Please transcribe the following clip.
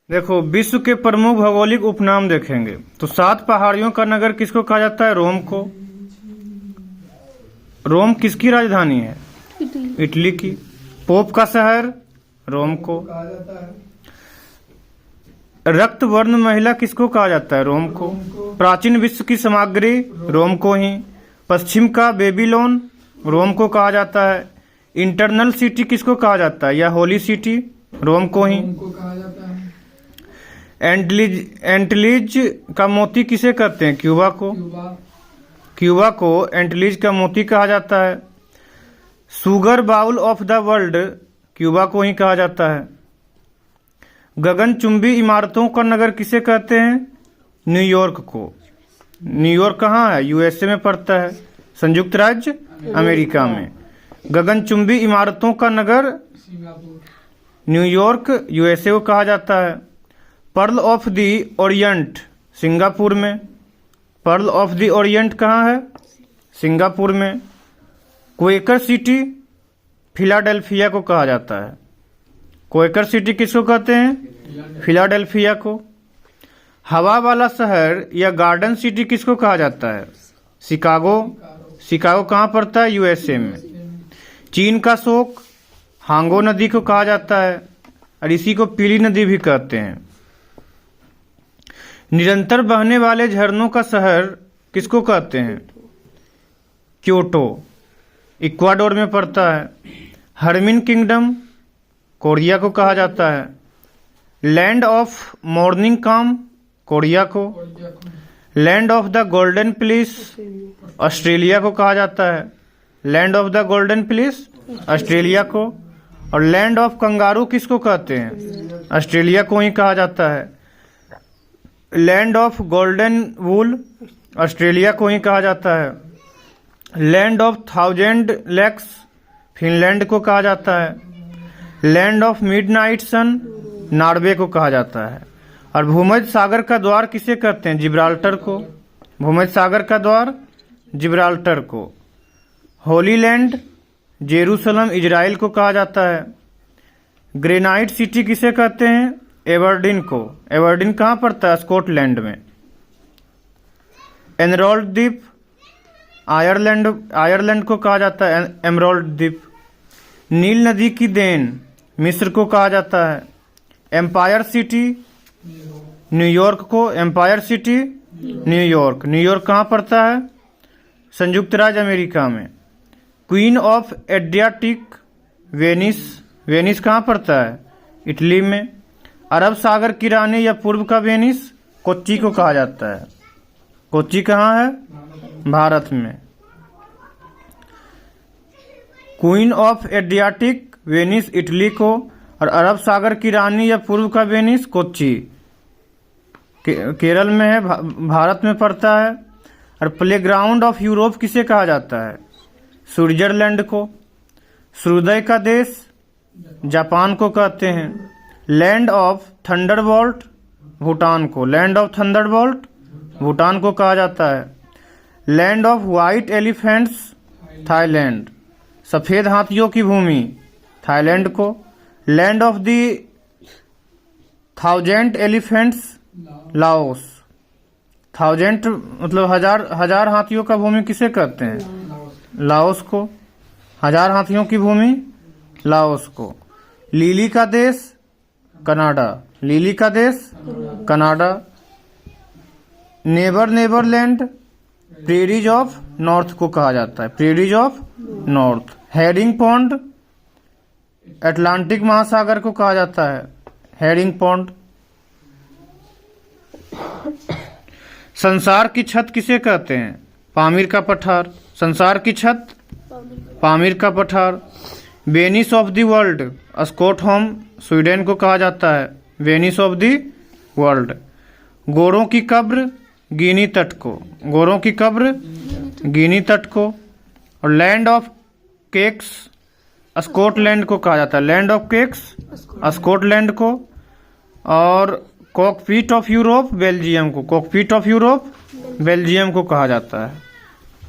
देखो, विश्व के प्रमुख भौगोलिक उपनाम देखेंगे तो 7 पहाड़ियों का नगर किसको कहा जाता है? रोम को। रोम किसकी राजधानी है? इटली की। पोप का शहर? रोम को। रक्त वर्ण महिला किसको कहा जाता है? रोम को। प्राचीन विश्व की सामग्री? रोम को ही। पश्चिम का बेबीलोन? रोम को कहा जाता है। इंटरनल सिटी किसको कहा जाता है या होली सिटी? रोम को ही। एंटलीज का मोती किसे कहते हैं? क्यूबा को। क्यूबा को एंटलीज का मोती कहा जाता है। Sugar bowl of the world Cuba को ही कहा जाता है। गगनचुंबी इमारतों का नगर किसे कहते हैं? न्यूयॉर्क को। न्यूयॉर्क कहाँ है? यूएसए में पड़ता है, संयुक्त राज्य अमेरिका में। गगनचुंबी इमारतों का नगर न्यूयॉर्क यूएसए को कहा जाता है। Pearl of the Orient Singapore में। पर्ल ऑफ द ओरिएंट कहाँ है? सिंगापुर में। क्वेकर सिटी फिलाडेल्फिया को कहा जाता है। क्वेकर सिटी किसको कहते हैं? फिलाडेल्फिया को। हवा वाला शहर या गार्डन सिटी किसको कहा जाता है? शिकागो। शिकागो कहाँ पड़ता है? यूएसए में। चीन का शोक हांगो नदी को कहा जाता है और इसी को पीली नदी भी कहते हैं। निरंतर बहने वाले झरनों का शहर किसको कहते हैं? क्योटो, इक्वाडोर में पड़ता है। हर्मिन किंगडम कोरिया को कहा जाता है। लैंड ऑफ मॉर्निंग काम कोरिया को। Land of the golden place Australia को कहा जाता है। Land of the golden place Australia को। और लैंड ऑफ कंगारू किसको कहते हैं? ऑस्ट्रेलिया को ही कहा जाता है। Land of golden wool Australia को ही कहा जाता है। लैंड ऑफ 1000 लेक्स फिनलैंड को कहा जाता है। Land of midnight sun Norway को कहा जाता है। और भूमध्य सागर का द्वार किसे कहते हैं? जिब्राल्टर को। भूमध्य सागर का द्वार जिब्राल्टर को। होली लैंड जेरूसलम इजराइल को कहा जाता है। ग्रेनाइट सिटी किसे कहते हैं? एबरडीन को। एबरडीन कहाँ पड़ता है? स्कॉटलैंड में। एमराल्ड द्वीप आयरलैंड को कहा जाता है एमराल्ड द्वीप। नील नदी की देन मिस्र को कहा जाता है। एम्पायर सिटी न्यूयॉर्क को। Empire city New York. न्यूयॉर्क कहाँ पड़ता है? संयुक्त राज्य अमेरिका में। Queen of Adriatic Venice. Venice कहाँ पड़ता है? इटली में। अरब सागर की रानी या पूर्व का वेनिस कोच्चि को कहा जाता है। कोच्चि कहाँ है? भारत में। Queen of Adriatic Venice Italy को और अरब सागर की रानी या पूर्व का वेनिस कोच्चि केरल में है, भारत में पड़ता है। और प्लेग्राउंड ऑफ यूरोप किसे कहा जाता है? स्विट्जरलैंड को। सूर्योदय का देश जापान को कहते हैं। लैंड ऑफ थंडरबोल्ट भूटान को। लैंड ऑफ थंडरबोल्ट भूटान को कहा जाता है। Land of white elephants Thailand. सफेद हाथियों की भूमि थाईलैंड को। Land of the 1000 elephants Laos. 1000 मतलब हजार हाथियों का भूमि किसे कहते हैं? लाओस को। 1000 हाथियों की भूमि लाओस को। लिली का देश कनाडा। लिली का देश Canada. Netherland prairies of north को कहा जाता है। Prairies of north. Herring pond Atlantic महासागर को कहा जाता है। Herring pond. संसार की छत किसे कहते हैं? पामीर का पठार। संसार की छत पामीर का पठार। Venice of the world Stockholm Sweden को कहा जाता है। Venice of the world. गोरों की कब्र गिनी तट को। गोरों की कब्र गिनी तट को। और लैंड ऑफ केक्स स्कॉटलैंड को कहा जाता है। लैंड ऑफ केक्स स्कॉटलैंड को। और कॉकपीट ऑफ यूरोप बेल्जियम को। कॉकपीट ऑफ यूरोप बेल्जियम को कहा जाता है।